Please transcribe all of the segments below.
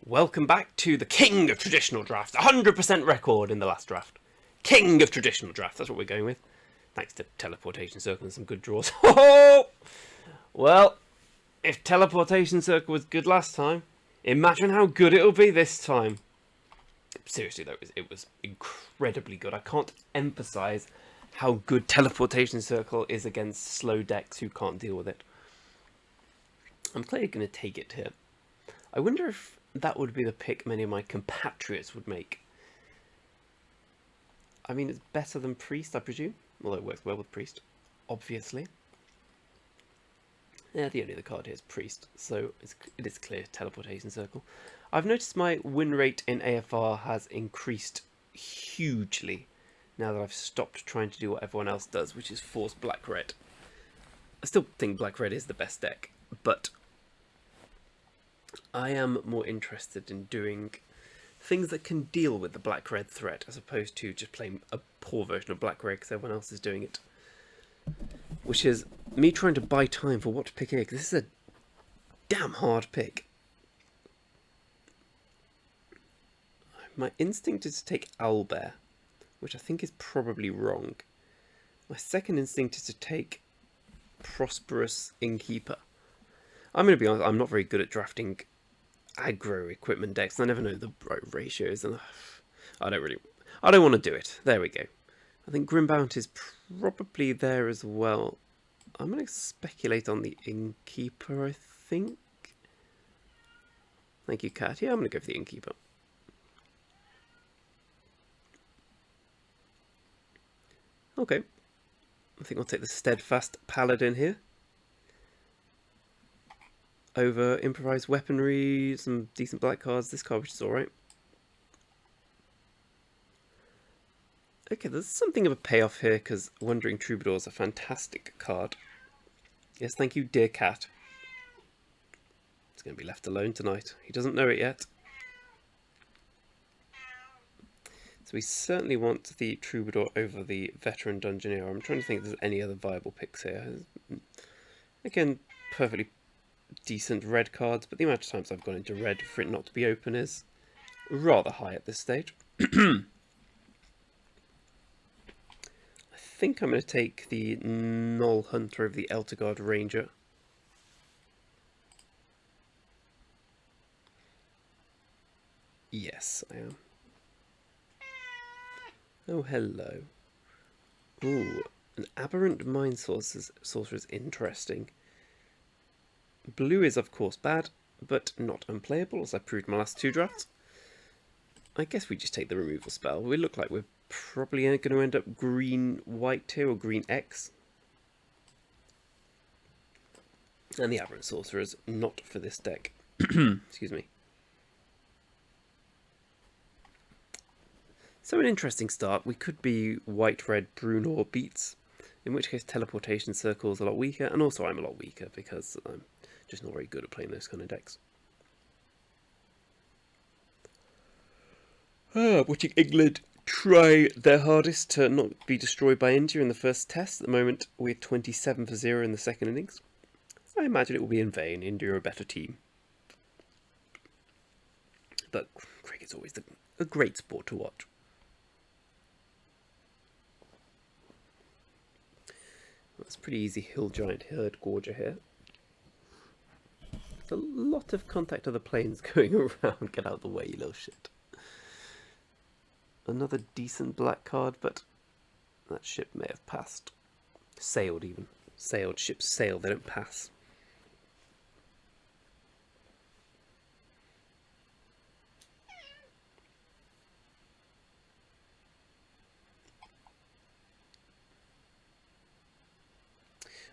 Welcome back to the king of traditional drafts. 100% record in the last draft. King of traditional draft, that's what we're going with. Thanks to Teleportation Circle and some good draws. Well, if Teleportation Circle was good last time, imagine how good it'll be this time. Seriously though, it was incredibly good. I can't emphasize how good Teleportation Circle is against slow decks who can't deal with it. I'm clearly going to take it here. I wonder if that would be the pick many of my compatriots would make. I mean, it's better than Priest, I presume. Although it works well with Priest, obviously. Yeah, the only other card here is Priest, so it is clear Teleportation Circle. I've noticed my win rate in AFR has increased hugely now that I've stopped trying to do what everyone else does, which is force black-red. I still think black-red is the best deck, but I am more interested in doing things that can deal with the black-red threat, as opposed to just playing a poor version of black-red because everyone else is doing it. Which is me trying to buy time for what to pick here, because this is a damn hard pick. My instinct is to take Owlbear, which I think is probably wrong. My second instinct is to take Prosperous Innkeeper. I'm going to be honest, I'm not very good at drafting aggro equipment decks. I never know the right ratios, and I don't want to do it. There we go. I think Grimbound is probably there as well. I'm going to speculate on the Innkeeper, I think. Thank you, Cat. Yeah, I'm going to go for the Innkeeper. Okay. I think I'll take the Steadfast Paladin here. Over improvised weaponry, some decent black cards. This card, which is alright. Okay, there's something of a payoff here, because Wandering Troubadour is a fantastic card. Yes, thank you, dear cat. It's going to be left alone tonight. He doesn't know it yet. So we certainly want the Troubadour over the Veteran Dungeoneer. I'm trying to think if there's any other viable picks here. Again, perfectly decent red cards, but the amount of times I've gone into red for it not to be open is rather high at this stage. I think I'm going to take the Null Hunter over the Eltergard Ranger. Yes, I am. Oh, hello. Ooh, an Aberrant Mind Sorcerer is interesting. Blue is, of course, bad, but not unplayable, as I proved in my last two drafts. I guess we just take the removal spell. We look like we're probably going to end up green-white here, or green-X. And the Aberrant Sorcerer is not for this deck. Excuse me. So an interesting start. We could be white-red Bruenor Beats, in which case Teleportation Circle is a lot weaker, and also I'm a lot weaker because I'm just not very good at playing those kind of decks. Watching England try their hardest to not be destroyed by India in the first test. At the moment, we're 27 for 0 in the second innings. I imagine it will be in vain. India are a better team. But cricket's always a great sport to watch. That's pretty easy. Hill Giant Herd Gorger here. There's a lot of contact of the planes going around. Get out of the way, you little shit. Another decent black card, but that ship may have passed. Sailed even. Sailed. Ships sail, they don't pass.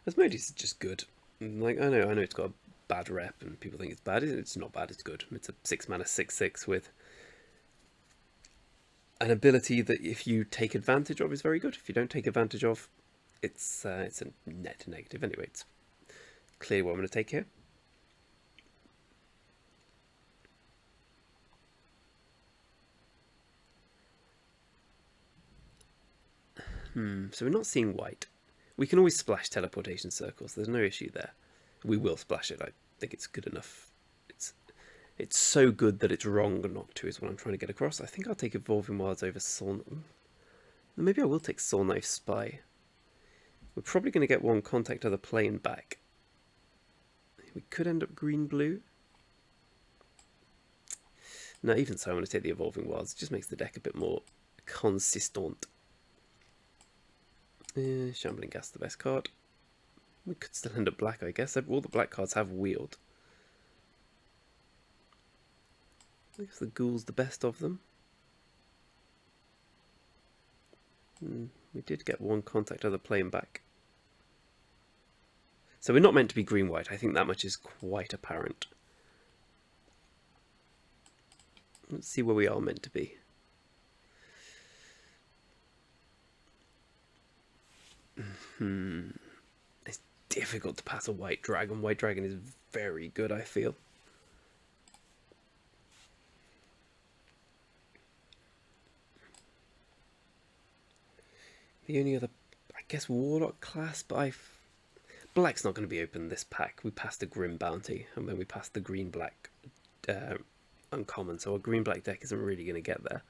Asmodeus is just good. Like, I know it's got a bad rep and people think it's bad. It's not bad, it's good. It's a 6-mana 6/6 with an ability that if you take advantage of is very good. If you don't take advantage of, it's a net negative. Anyway, it's clearly what I'm going to take here. So we're not seeing white. We can always splash Teleportation Circles. There's no issue there. We will splash it. I think it's good enough. It's It's so good that it's wrong not to, is what I'm trying to get across. I think I'll take Evolving Wilds over Soul. Maybe I will take Soul Knife Spy. We're probably going to get one Contact of the Plane back. We could end up green-blue. No, even so, I want to take the Evolving Wilds. It just makes the deck a bit more consistent. Shambling Gas, the best card. We could still end up black, I guess. All the black cards have Wield. I guess the Ghoul's the best of them. We did get one Contact of the Plane back. So we're not meant to be green-white. I think that much is quite apparent. Let's see where we are meant to be. It's difficult to pass a white dragon. White dragon is very good, I feel. The only other, I guess, Warlock class, but Black's not going to be open this pack. We passed the Grim Bounty, and then we passed the green-black uncommon, so our green-black deck isn't really going to get there.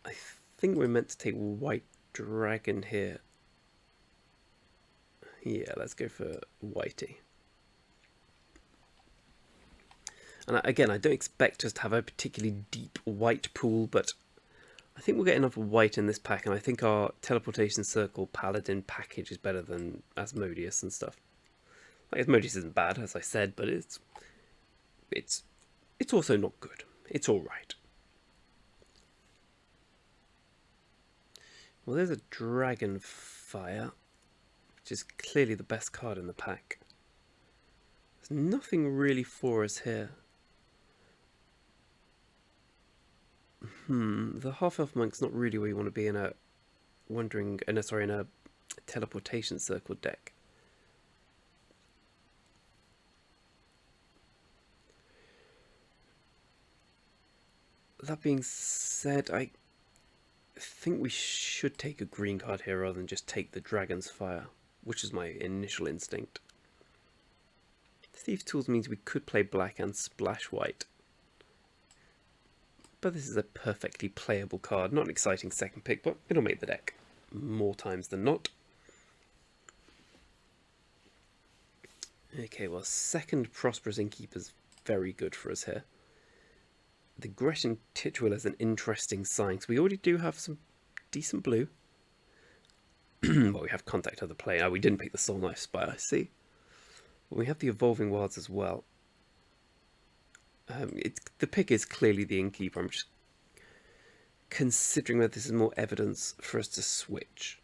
I think we're meant to take White Dragon here. Yeah, let's go for Whitey. And again, I don't expect us to have a particularly deep white pool, but I think we'll get enough white in this pack, and I think our Teleportation Circle Paladin package is better than Asmodeus and stuff. Like, Asmodeus isn't bad, as I said, but it's also not good. It's alright. Well, there's a Dragonfire, which is clearly the best card in the pack. There's nothing really for us here. The Half-Elf Monk's not really where you want to be in a in a Teleportation Circle deck. That being said, I think we should take a green card here rather than just take the Dragon's Fire, which is my initial instinct. Thieves' Tools means we could play black and splash white. But this is a perfectly playable card. Not an exciting second pick, but it'll make the deck more times than not. Okay, well, second Prosperous Innkeeper's very good for us here. The Grecian Titular is an interesting sign. So we already do have some decent blue. Well, we have Contact of the Plane. Oh, we didn't pick the Soul Knife Spy, I see. But we have the Evolving Wilds as well. The pick is clearly the Innkeeper. I'm just considering whether this is more evidence for us to switch.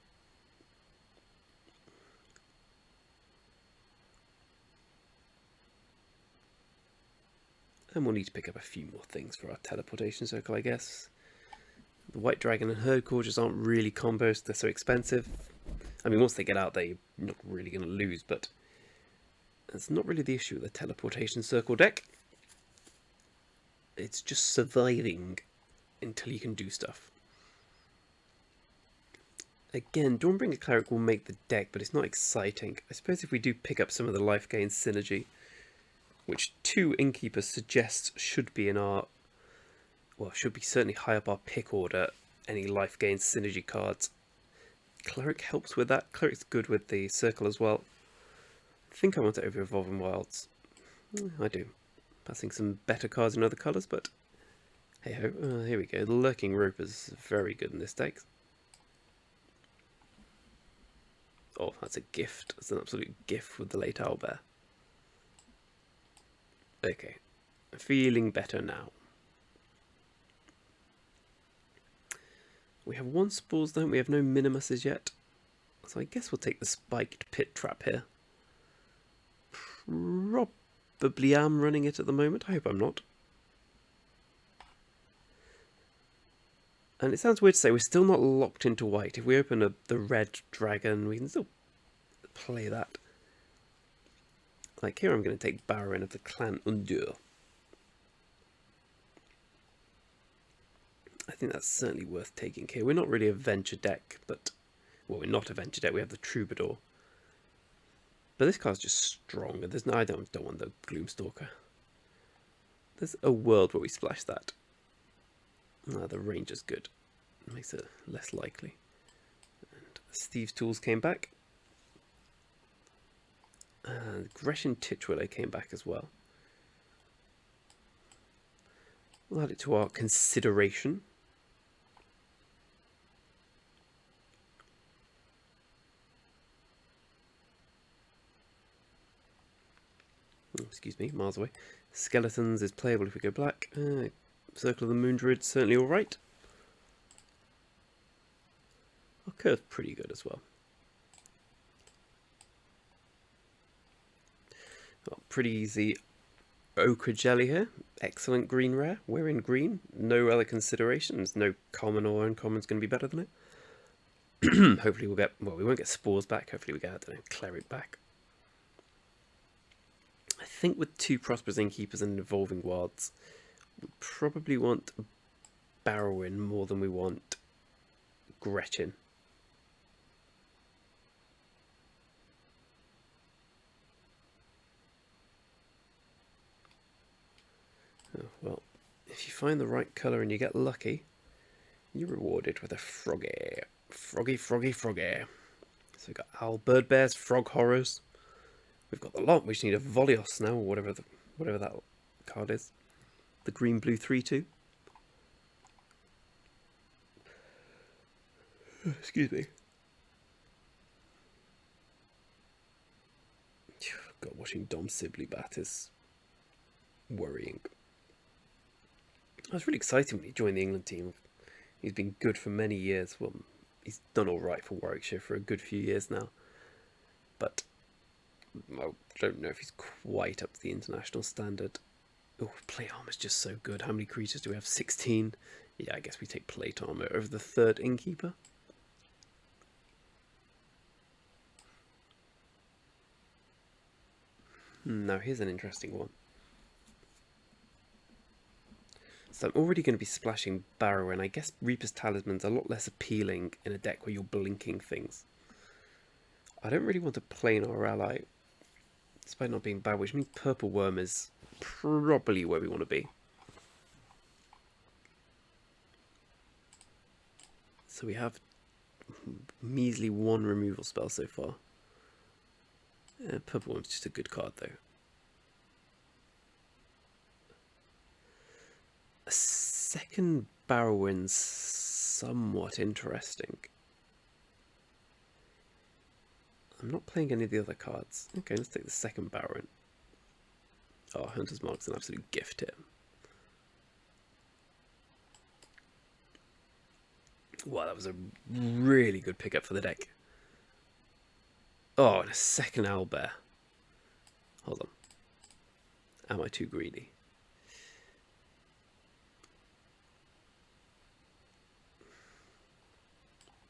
And we'll need to pick up a few more things for our Teleportation Circle, I guess. The White Dragon and Herd Gorges aren't really combos. They're so expensive. I mean, once they get out there, you're not really going to lose, but that's not really the issue with the Teleportation Circle deck. It's just surviving until you can do stuff. Again, Dawnbringer Cleric will make the deck, but it's not exciting. I suppose if we do pick up some of the life gain synergy, which 2 Innkeepers suggests should be in our, well, should be certainly high up our pick order, any life gain synergy cards. Cleric helps with that. Cleric's good with the circle as well. I think I want to over Evolving Wilds. I do. Passing some better cards in other colours, but hey ho, here we go. The Lurking Rope is very good in this deck. Oh, that's a gift. That's an absolute gift with the late Owlbear. Okay, feeling better now. We have 1 Spores, don't we? Have no Minimuses yet. So I guess we'll take the Spiked Pit Trap here. Probably am running it at the moment. I hope I'm not. And it sounds weird to say we're still not locked into white. If we open the red dragon, we can still play that. Like here I'm going to take Baron of the Clan Undur. I think that's certainly worth taking here. We're not really a venture deck, but... Well, we're not a venture deck, we have the Troubadour. But this card's just strong. There's no, I don't want the Gloomstalker. There's a world where we splash that. The range is good. It makes it less likely. And Steve's Tools came back. And Gresham Titchwillow came back as well. We'll add it to our consideration. Excuse me, miles away. Skeletons is playable if we go black. Circle of the Moon Druid, certainly alright. Our curve's pretty good as well. Pretty easy ochre jelly here. Excellent green rare. We're in green. No other considerations. No common or uncommon's going to be better than it. Hopefully we'll get, well, we won't get spores back. Hopefully we get, I don't know, cleric back. I think with 2 Prosperous Innkeepers and Evolving Wilds, we probably want Barrowin more than we want Gretchen. Oh, well, if you find the right colour and you get lucky, you're rewarded with a Froggy. Froggy, Froggy, Froggy. So we've got Owl, Bird Bears, Frog Horrors. We've got the lot. We just need a Volios now, or whatever that card is. The green blue 3/2. Excuse me. God, watching Dom Sibley bat is worrying. I was really excited when he joined the England team. He's been good for many years. Well, he's done all right for Warwickshire for a good few years now. But I don't know if he's quite up to the international standard. Oh, plate armor's just so good. How many creatures do we have? 16. Yeah, I guess we take plate armor over the 3rd Innkeeper. Now here's an interesting one. So I'm already going to be splashing Barrow, and I guess Reaper's Talisman's a lot less appealing in a deck where you're blinking things. I don't really want to play in our ally, despite not being bad, which means Purple Worm is probably where we want to be. So we have measly 1 removal spell so far. Purple Worm's just a good card though. A second Barrowin's somewhat interesting. I'm not playing any of the other cards. Okay, let's take the second Barrowin. Oh, Hunter's Mark's an absolute gift here. Wow, that was a really good pickup for the deck. Oh, and a second Owlbear. Hold on. Am I too greedy?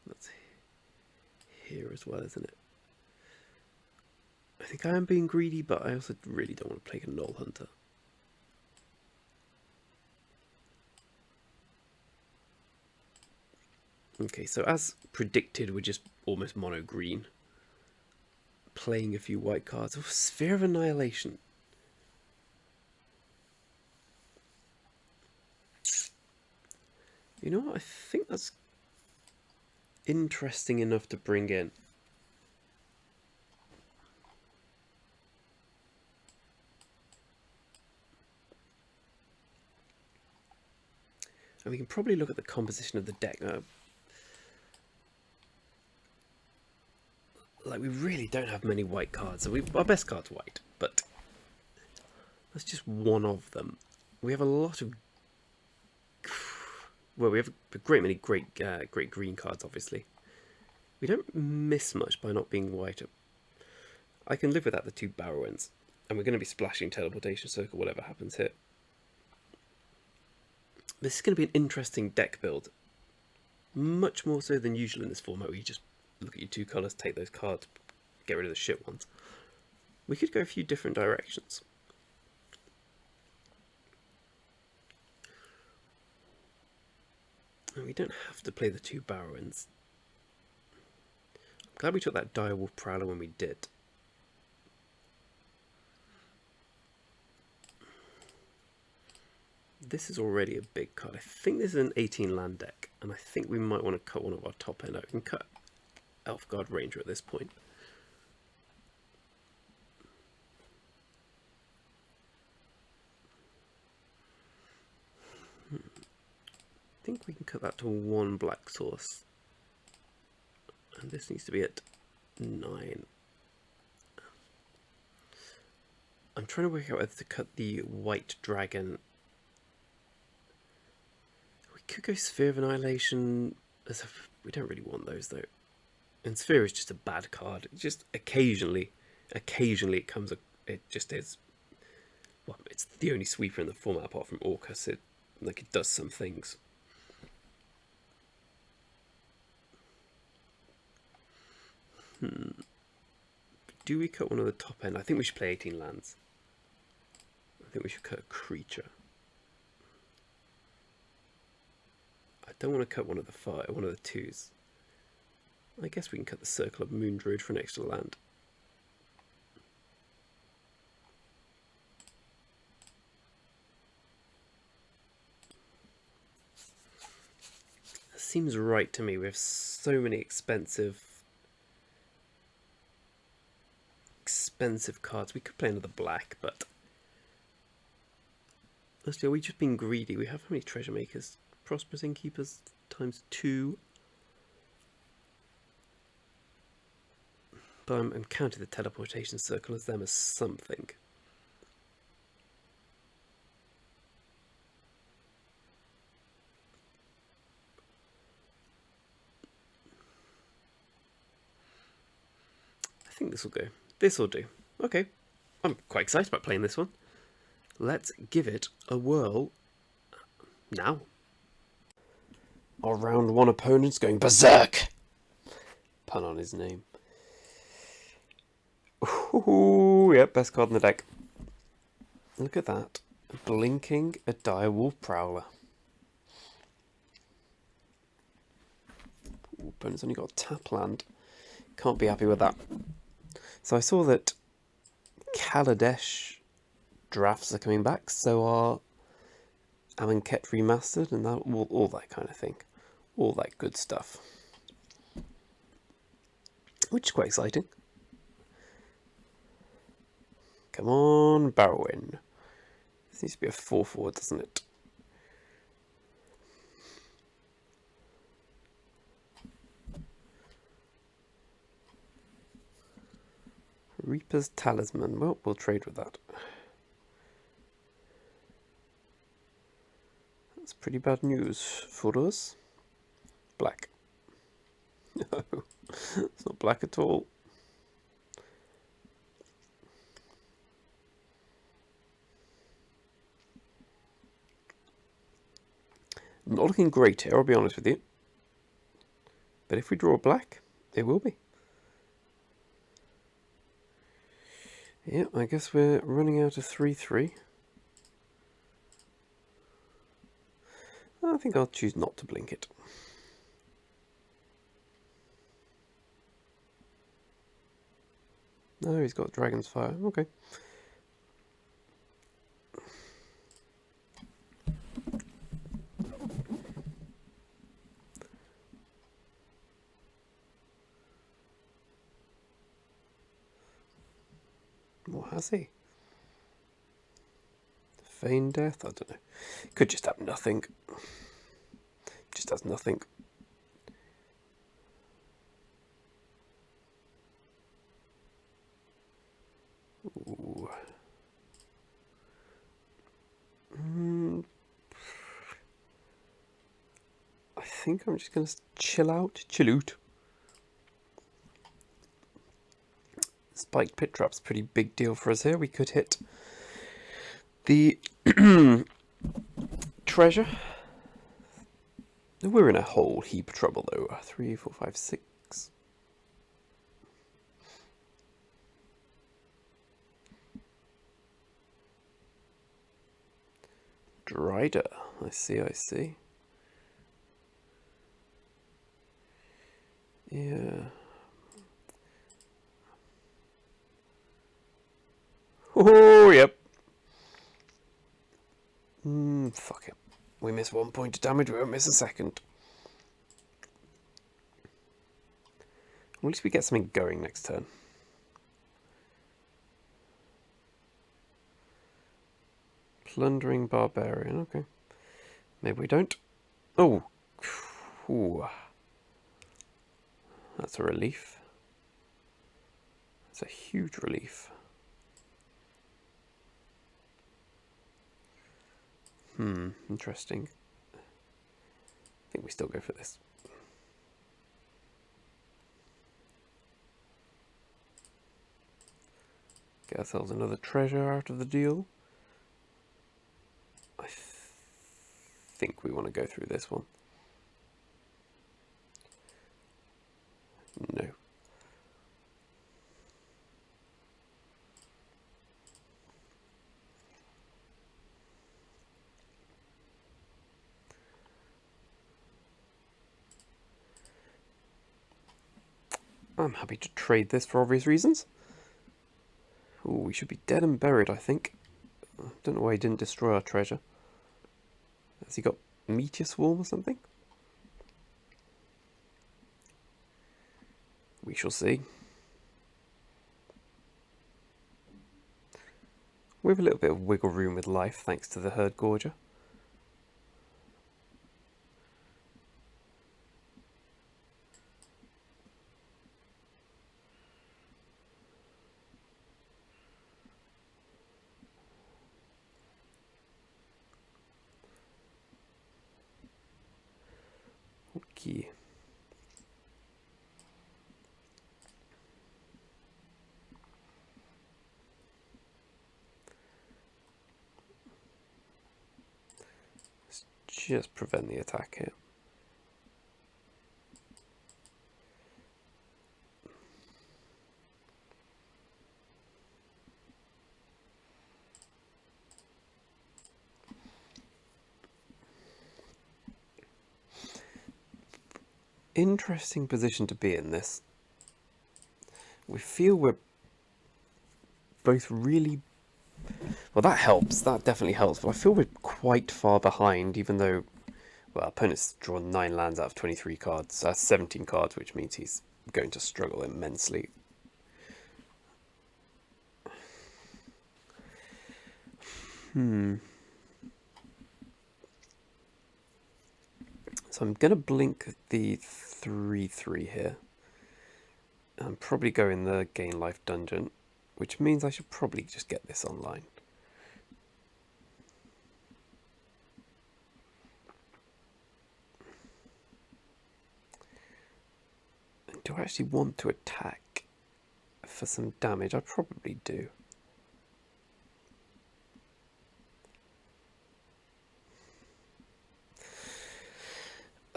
That's here as well, isn't it? I think I am being greedy, but I also really don't want to play a Null Hunter. Okay, so as predicted, we're just almost mono green. Playing a few white cards. Oh, Sphere of Annihilation. You know what? I think that's interesting enough to bring in. And we can probably look at the composition of the deck. Like, we really don't have many white cards. So our best card's white, but that's just one of them. We have a lot of... Well, we have a great many great green cards, obviously. We don't miss much by not being white. I can live without the 2 Barrowins. And we're going to be splashing Teleportation Circle, whatever happens here. This is going to be an interesting deck build. Much more so than usual in this format, where you just look at your 2 colours, take those cards, get rid of the shit ones. We could go a few different directions. And we don't have to play the 2 Barrowins. I'm glad we took that Direwolf Prowler when we did. This is already a big card. I think this is an 18 land deck, and I think we might want to cut one of our top end out. We can cut Elfguard Ranger at this point. I think we can cut that to 1 black source. And this needs to be at 9. I'm trying to work out whether to cut the white dragon. We could go Sphere of Annihilation. We don't really want those though. And Sphere is just a bad card. It just occasionally it comes. It just is. Well, it's the only sweeper in the format apart from Orcus. It does some things. Do we cut one of the top end? I think we should play 18 lands. I think we should cut a creature. I don't want to cut one of the 2s. I guess we can cut the Circle of Moon Druid for an extra land. That seems right to me. We have so many expensive cards. We could play another black, but let's see. Are we just being greedy? We have how many Treasure Makers? Prosperous Innkeepers times 2. But I'm counting the Teleportation Circle as them as something. I think this will go. This will do. Okay. I'm quite excited about playing this one. Let's give it a whirl now. Our round 1 opponent's going berserk. Pun on his name. Ooh, yep, best card in the deck. Look at that. Blinking a Direwolf Prowler. Ooh, opponent's only got a tap land. Can't be happy with that. So I saw that Kaladesh drafts are coming back, so are Amonkhet Remastered, and that, all that kind of thing. All that good stuff. Which is quite exciting. Come on, Barrowin. This needs to be a 4/4, doesn't it? Reaper's Talisman. Well, we'll trade with that. That's pretty bad news for us. Black. No, it's not black at all. Not looking great here, I'll be honest with you. But if we draw black, it will be. Yeah, I guess we're running out of 3/3. I think I'll choose not to blink it. No, he's got Dragon's Fire. Okay. What has he? Feign Death? I don't know. Could just have nothing. Just has nothing. Ooh. I think I'm just going to chill out. Spiked Pit Trap's a pretty big deal for us here. We could hit the treasure. We're in a whole heap of trouble though. 3, 4, 5, 6. Drider. I see. Yeah. Oh, yep. Fuck it. We miss 1 point of damage, we won't miss a second. At least we get something going next turn. Plundering Barbarian, okay. Maybe we don't. Oh! Ooh. That's a relief. That's a huge relief. Interesting. I think we still go for this. Get ourselves another treasure out of the deal. I think we want to go through this one. No. I'm happy to trade this for obvious reasons. Oh, we should be dead and buried, I think. I don't know why he didn't destroy our treasure. Has he got Meteor Swarm or something? We shall see. We have a little bit of wiggle room with life thanks to the Herd Gorger. Okay. Let's just prevent the attack here. Interesting position to be in this. We feel we're both really... Well, that helps. That definitely helps. But I feel we're quite far behind, even though... Well, our opponent's drawn 9 lands out of 23 cards. That's 17 cards, which means he's going to struggle immensely. So I'm going to blink the 3/3 here. And probably go in the Gain Life dungeon, which means I should probably just get this online. And do I actually want to attack for some damage? I probably do.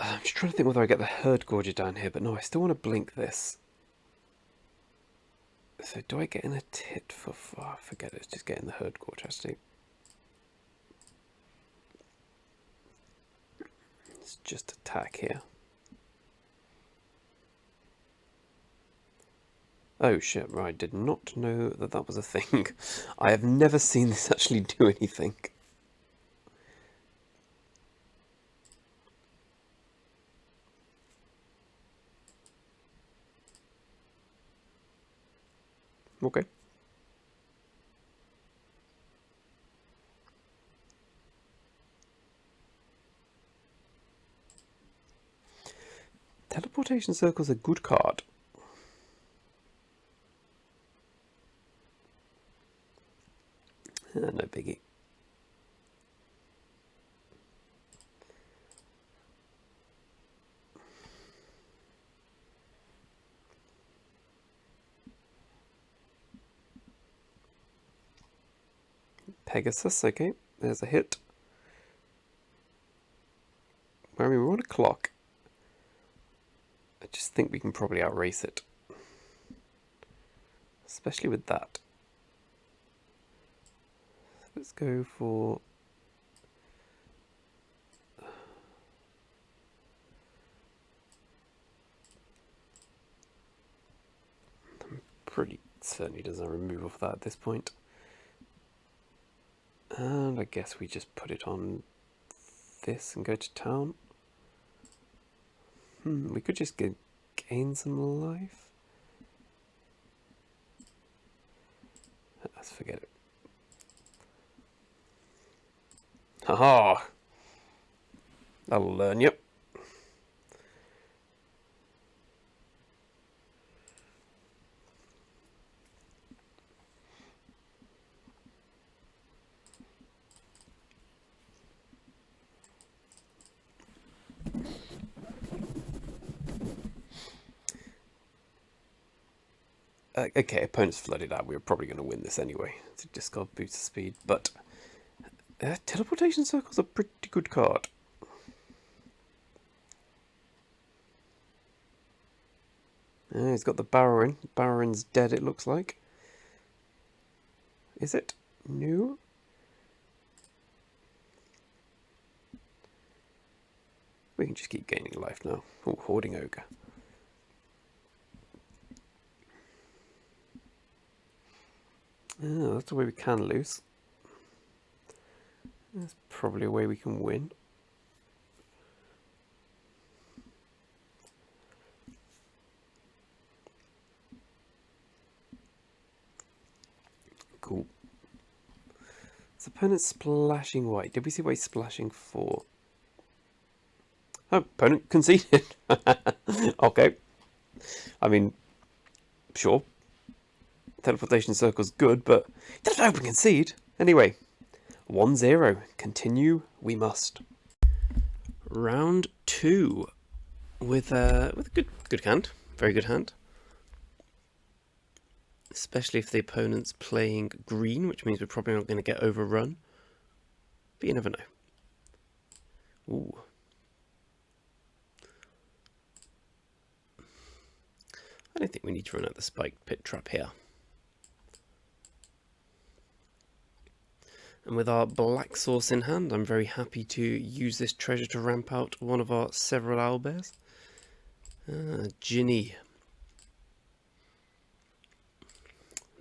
I'm just trying to think whether I get the Herd Gorger down here, but no, I still want to blink this. So do I get in a tit for... Oh, forget it, let's just get in the Herd Gorger, actually. Let's just attack here. Oh shit, right, I did not know that that was a thing. I have never seen this actually do anything. Okay. Teleportation Circle's a good card. No biggie. Pegasus, okay, there's a hit. I mean, we're on a clock. I just think we can probably outrace it. Especially with that. So let's go for... I'm pretty certain he doesn't remove off that at this point. And I guess we just put it on this and go to town. We could just gain some life. Let's forget it. Haha! That'll learn you. Okay, opponent's flooded out. We were probably going to win this anyway. To discard boost of speed, but teleportation circle's a pretty good card. He's got the Baron. Baron's dead, it looks like. Is it? No. We can just keep gaining life now. Oh, Hoarding Ogre. Oh, that's a way we can lose. That's probably a way we can win. Cool. Is the opponent splashing white? Did we see what he's splashing for? Oh, opponent conceded. Okay. I mean, sure. Teleportation circle's good, but it doesn't open concede. Anyway, 1-0. Continue we must. Round 2 with a good hand, very good hand. Especially if the opponent's playing green, which means we're probably not going to get overrun. But you never know. Ooh. I don't think we need to run out the spiked pit trap here. And with our black source in hand, I'm very happy to use this treasure to ramp out one of our several owlbears. Ginny.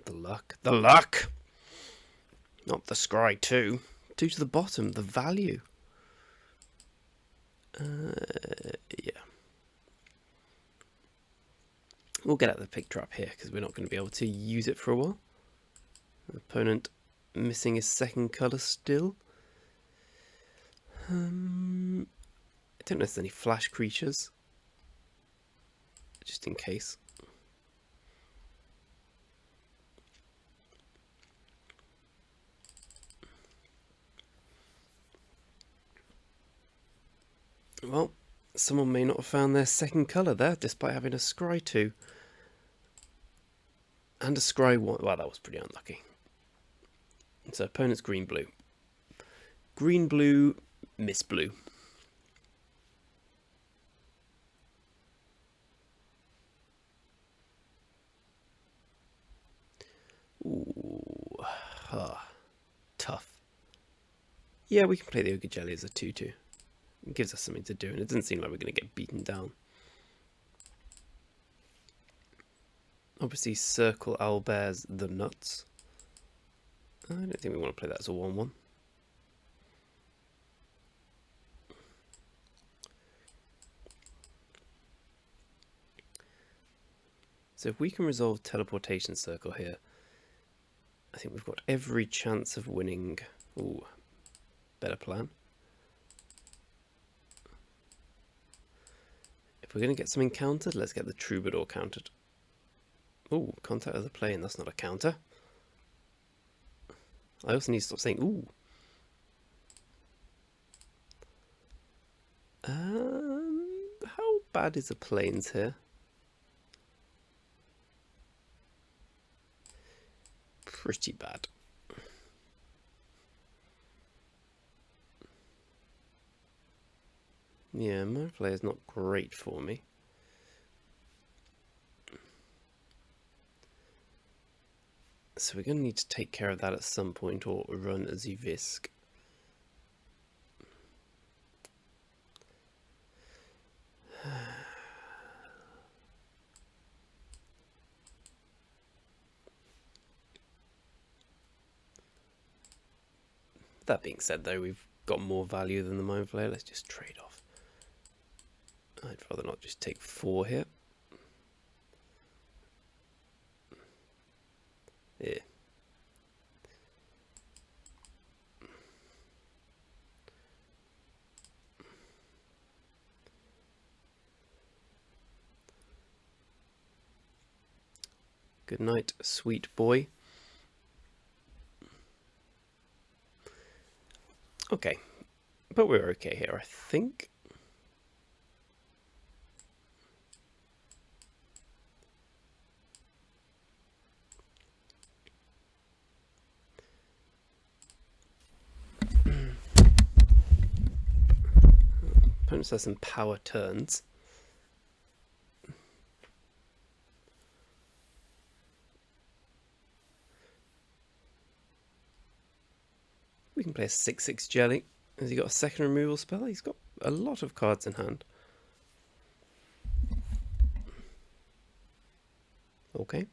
The luck. The luck! Not the scry too. 2 to the bottom, the value. Yeah. We'll get out the pig trap here because we're not going to be able to use it for a while. The opponent missing his second colour still. I don't know if there's any flash creatures. Just in case. Well, someone may not have found their second colour there, despite having a scry 2. And a scry 1. Well, that was pretty unlucky. So, opponent's green-blue. Green-blue, miss blue. Ooh. Tough. Yeah, we can play the Ogre Jelly as a 2-2. It gives us something to do, and it doesn't seem like we're going to get beaten down. Obviously, circle owlbears the nuts. I don't think we want to play that as a 1-1. So if we can resolve teleportation circle here, I think we've got every chance of winning. Ooh, better plan. If we're going to get something countered, let's get the Troubadour countered. Ooh, contact of the plane, that's not a counter. I also need to stop saying ooh. How bad is the planes here? Pretty bad. Yeah, my play is not great for me. So we're going to need to take care of that at some point, or run a Zivisk. That being said, though, we've got more value than the Mind Flayer. Let's just trade off. I'd rather not just take 4 here. Yeah. Good night, sweet boy. Okay, but we're okay here, I think. Opponents has some power turns. We can play a 6/6 jelly. Has he got a second removal spell? He's got a lot of cards in hand. Okay.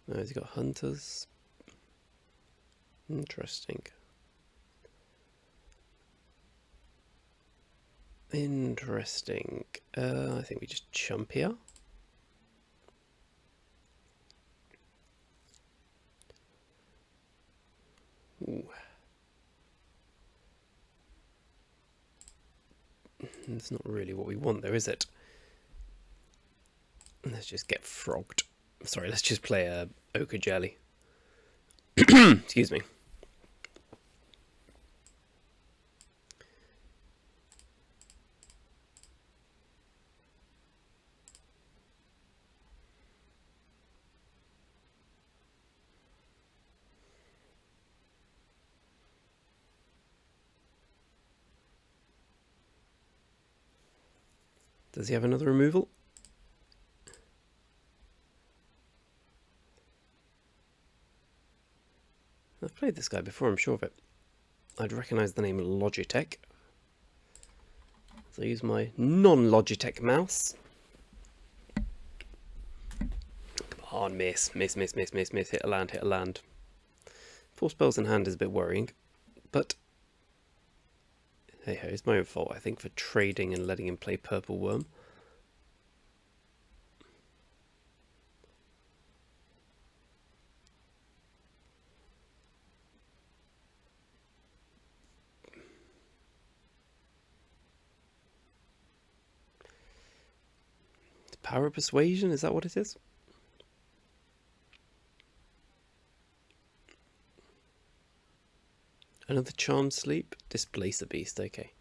No, has he got hunters? Interesting. Interesting. I think we just chump here. Ooh. That's not really what we want, though, is it? Let's just get frogged. Sorry, let's just play a ochre jelly. Excuse me. Does he have another removal? I've played this guy before, I'm sure of it. I'd recognise the name Logitech. So I use my non-Logitech mouse. Come on, miss. Hit a land. 4 spells in hand is a bit worrying. But hey ho, it's my own fault, I think, for trading and letting him play Purple Worm. Power of Persuasion, is that what it is? Another Charmed Sleep? Displace a Beast, okay.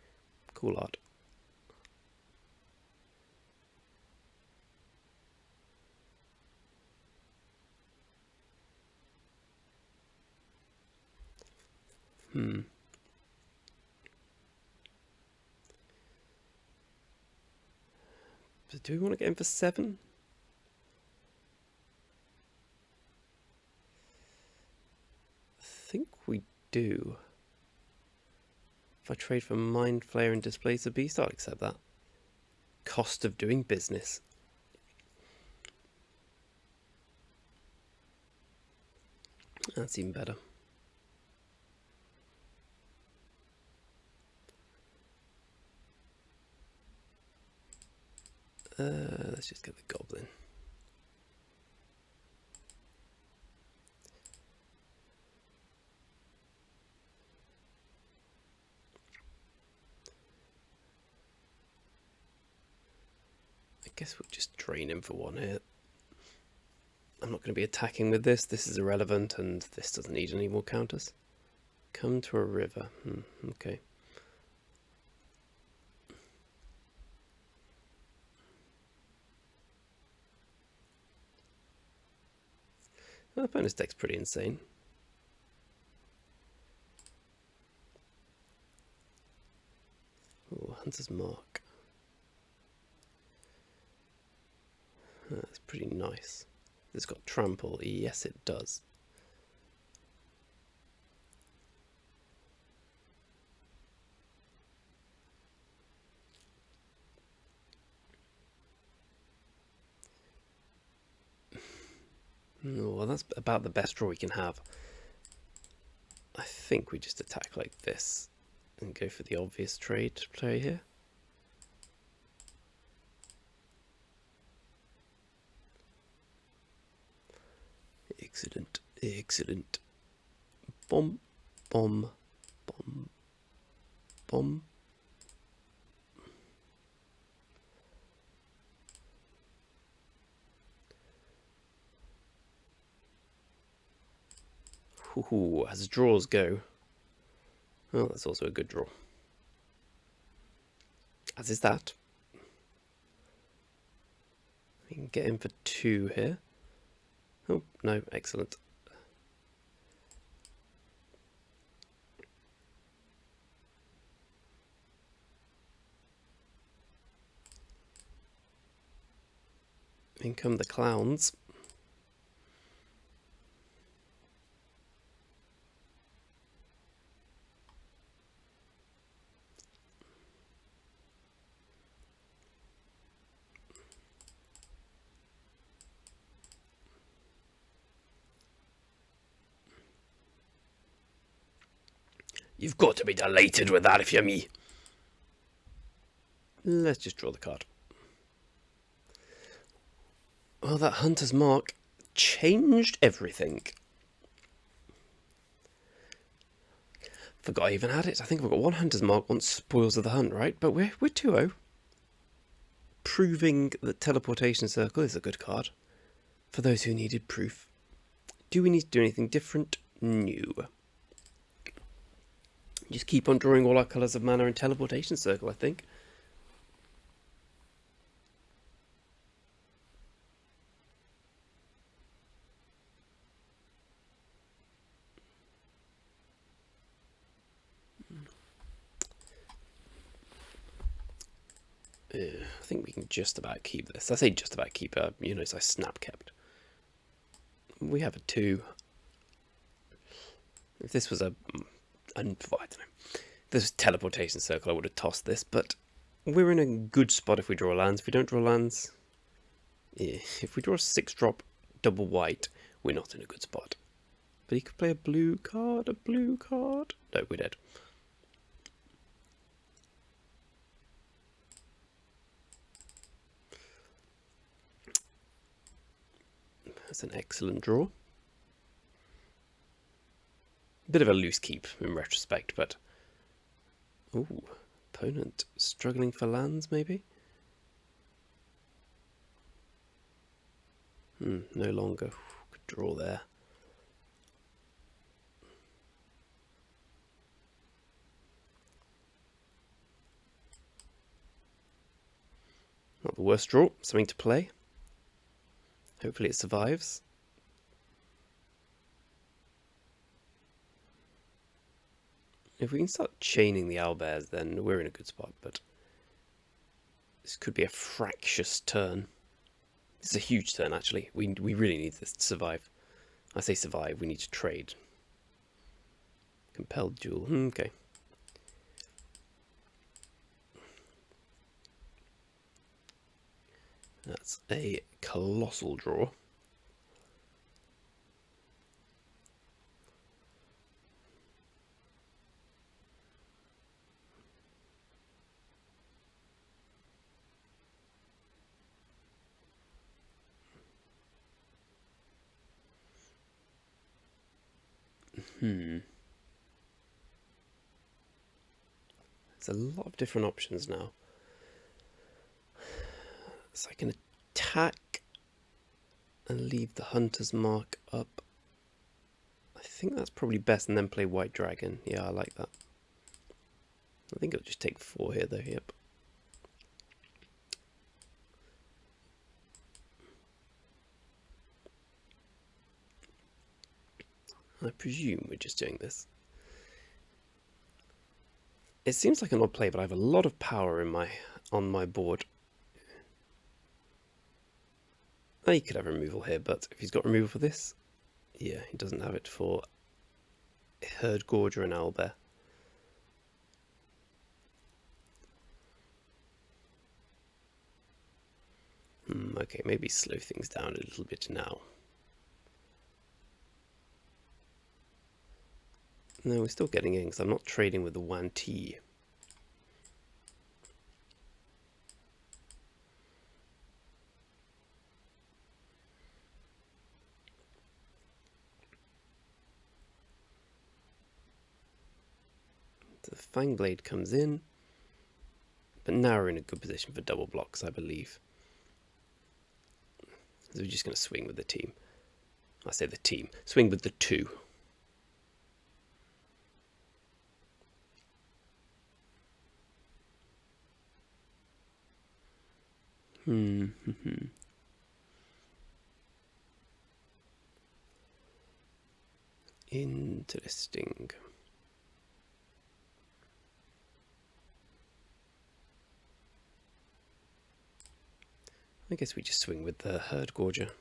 Cool art. But do we want to get him for 7? I think we do. If I trade for Mind Flayer and Displace a Beast, I'll accept that. Cost of doing business. That's even better. Let's just get the Goblin. I guess we'll just drain him for 1 hit. I'm not going to be attacking with this. This is irrelevant, and this doesn't need any more counters. Come to a river. Okay. Well, the opponent's deck's pretty insane. Oh, Hunter's Mark. That's pretty nice. It's got trample. Yes, it does. Oh, well, that's about the best draw we can have. I think we just attack like this and go for the obvious trade play here. Excellent, excellent. Bomb, bomb, bomb, bomb. Ooh, as draws go. Oh, that's also a good draw. As is that. We can get in for 2 here. Oh, no, excellent. In come the clowns. You've got to be delighted with that if you're me. Let's just draw the card. Well, that Hunter's Mark changed everything. Forgot I even had it. I think I've got 1 Hunter's Mark, 1 Spoils of the Hunt, right? But we're 2-0. Proving that Teleportation Circle is a good card. For those who needed proof. Do we need to do anything different? No. Just keep on drawing all our colours of mana in Teleportation Circle, I think. I think we can just about keep this. I say just about keep it, you know, so I snap kept. We have a 2. If this was a, I don't know. If this was Teleportation Circle, I would have tossed this, but we're in a good spot if we draw lands. If we don't draw lands, if we draw a 6-drop double white, we're not in a good spot. But he could play a blue card, No, we're dead. That's an excellent draw. Bit of a loose keep in retrospect, but... Ooh, opponent struggling for lands, maybe? No longer. Good draw there. Not the worst draw, something to play. Hopefully it survives. If we can start chaining the owlbears, then we're in a good spot, but this could be a fractious turn. This is a huge turn, actually. We really need this to survive. I say survive, we need to trade. Compelled duel, okay. That's a colossal draw. There's a lot of different options now. So I can attack and leave the Hunter's Mark up. I think that's probably best, and then play White Dragon. Yeah, I like that. I think it'll just take 4 here, though. Yep. I presume we're just doing this. It seems like an odd play, but I have a lot of power in on my board. Oh, he could have removal here, but if he's got removal for this, yeah, he doesn't have it for Herd Gorger and Owlbear. Okay, maybe slow things down a little bit now. No, we're still getting in because I'm not trading with the 1T. The Fang Blade comes in, but now we're in a good position for double blocks, I believe. So we're just going to swing with the team. I say the team. Swing with the 2. Interesting. I guess we just swing with the Herd Gorger.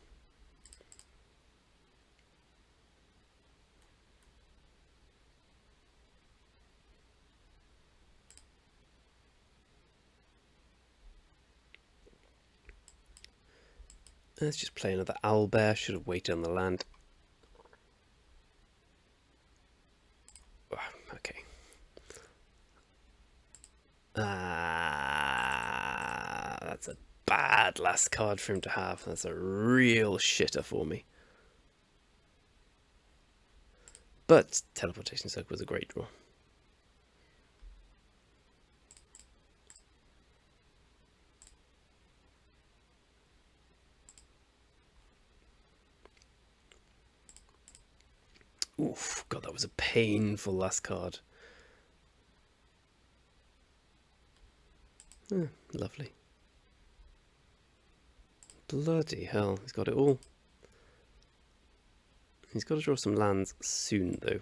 Let's just play another Owlbear. Should have waited on the land. Okay. That's a bad last card for him to have. That's a real shitter for me. But Teleportation Circle was a great draw. Oof, God, that was a painful last card. Lovely. Bloody hell, he's got it all. He's got to draw some lands soon, though.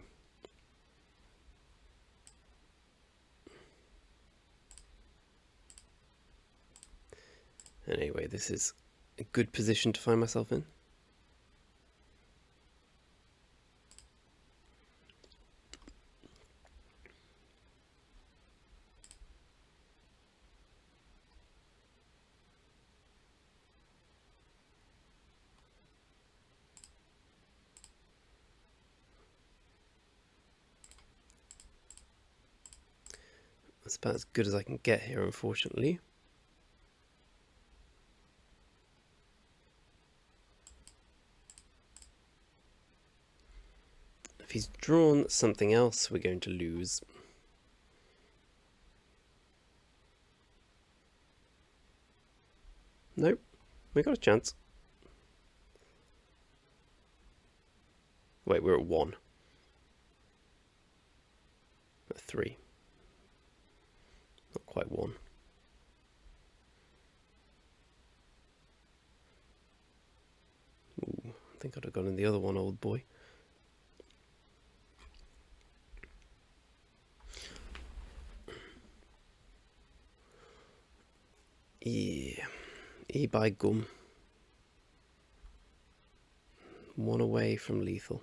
Anyway, this is a good position to find myself in. That's about as good as I can get here, unfortunately. If he's drawn something else, we're going to lose. Nope, we got a chance. Wait, we're at 1. At 3. Not quite 1. Ooh, I think I'd have gone in the other one, old boy. Yeah, E by gum. 1 away from lethal.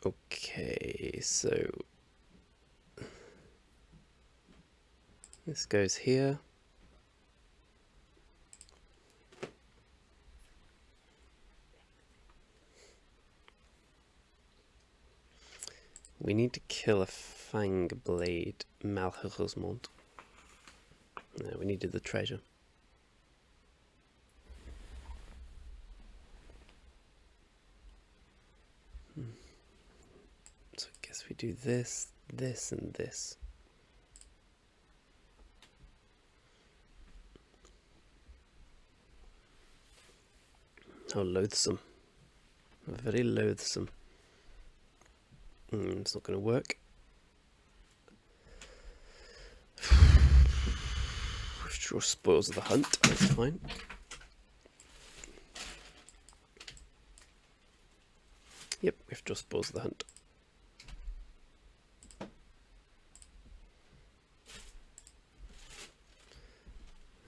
Okay, so this goes here. We need to kill a Fang Blade, malheureusement. No, we needed the treasure. So I guess we do this, this, and this. How loathsome. Very loathsome. It's not going to work. Draw spoils of the hunt, that's fine. Yep, we have to draw Spoils of the Hunt.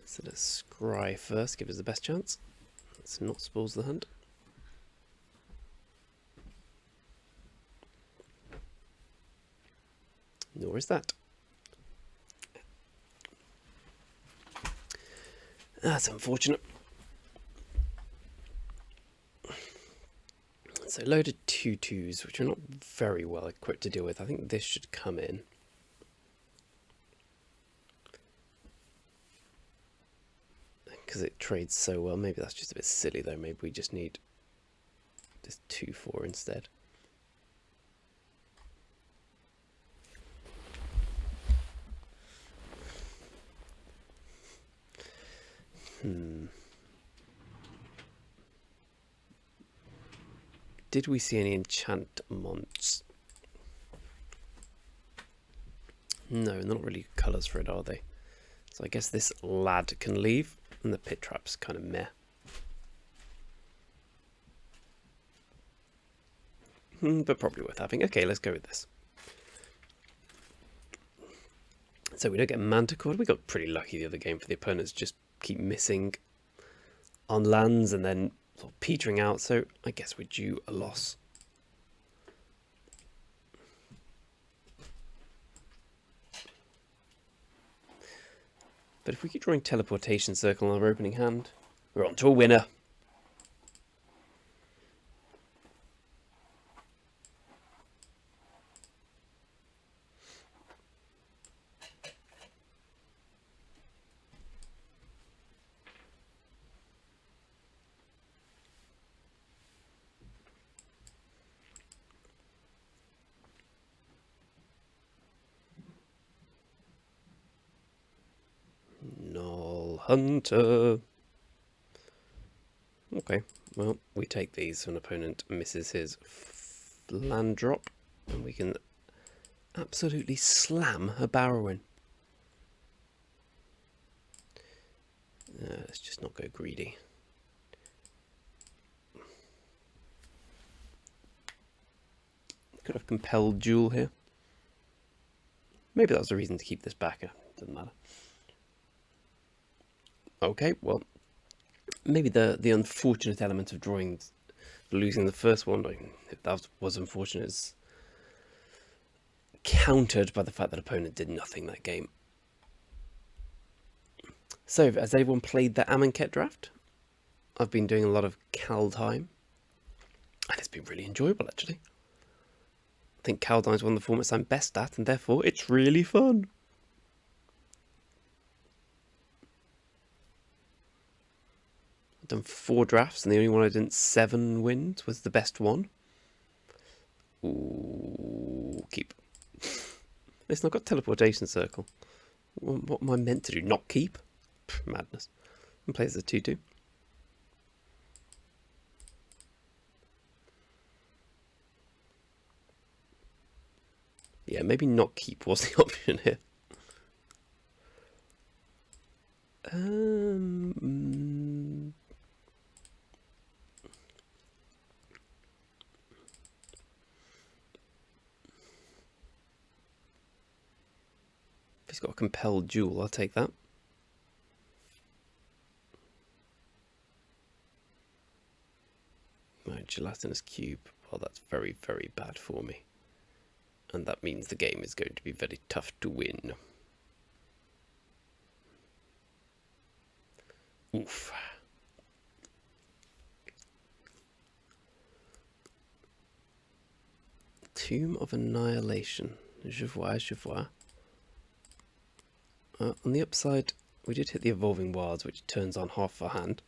So let's scry first, give us the best chance. It's not Spoils of the Hunt. Nor is that. That's unfortunate. So loaded 2/2s, which are not very well equipped to deal with. I think this should come in. Because it trades so well. Maybe that's just a bit silly though. Maybe we just need this 2/4 instead. Did we see any enchantments? No, they're not really colours for it, are they? So I guess this lad can leave, and the pit trap's kind of meh. But probably worth having. Okay, let's go with this. So we don't get Manticore. We got pretty lucky the other game for the opponents just keep missing on lands and then sort of petering out. So I guess we're due a loss. But if we keep drawing Teleportation Circle on our opening hand, we're on to a winner. Hunter. Okay, well, we take these so an opponent misses his land drop, and we can absolutely slam a Barrowin. Let's just not go greedy. Could have compelled duel here. Maybe that was the reason to keep this back. Doesn't matter. Okay, well, maybe the unfortunate element of losing the first one, if that was unfortunate, is countered by the fact that opponent did nothing that game. So, has anyone played the Amonkhet draft? I've been doing a lot of Kaldheim, and it's been really enjoyable, actually. I think Kaldheim's one of the formats I'm best at, and therefore it's really fun. I've done 4 drafts, and the only one I didn't 7 wins was the best one. Ooh, keep. It's not got Teleportation Circle. What am I meant to do? Not keep? Pff, madness. And plays as a 2/2. Yeah, maybe not keep was the option here. If he's got a compelled duel, I'll take that. Right, gelatinous cube. Well, that's very, very bad for me. And that means the game is going to be very tough to win. Oof. Tomb of Annihilation. Je vois, je vois. On the upside, we did hit the Evolving Wilds, which turns on half our hand.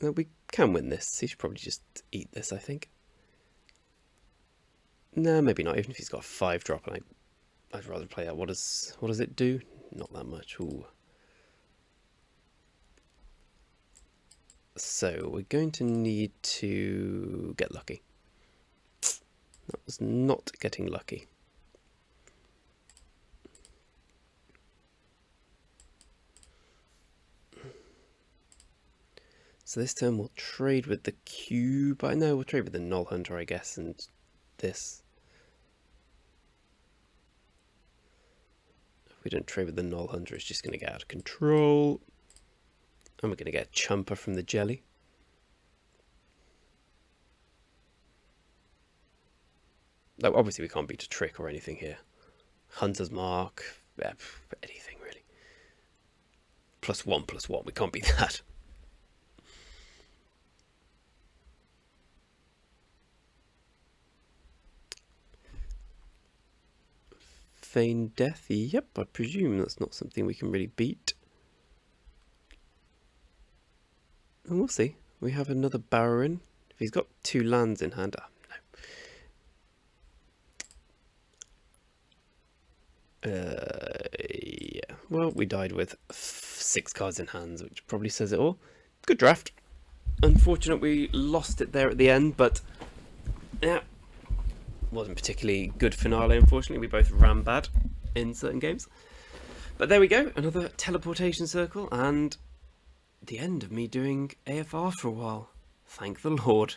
We can win this. He should probably just eat this, I think. No, maybe not. Even if he's got a 5-drop, and I'd rather play that. What does it do? Not that much. Ooh. So we're going to need to get lucky. That was not getting lucky. So this turn we'll trade with the cube. I know we'll trade with the Null Hunter, I guess, and this. If we don't trade with the Null Hunter, it's just going to get out of control. And we're going to get a Chumper from the Jelly. No, obviously we can't beat a Trick or anything here. Hunter's Mark, anything really. +1/+1, we can't beat that. Feign Death, yep, I presume that's not something we can really beat. And we'll see. We have another Baron. If he's got 2 lands in hand, no. Yeah. Well, we died with 6 cards in hands, which probably says it all. Good draft. Unfortunate we lost it there at the end, but yeah, wasn't particularly good finale. Unfortunately, we both ran bad in certain games. But there we go, another teleportation circle, and the end of me doing AFR for a while. Thank the Lord.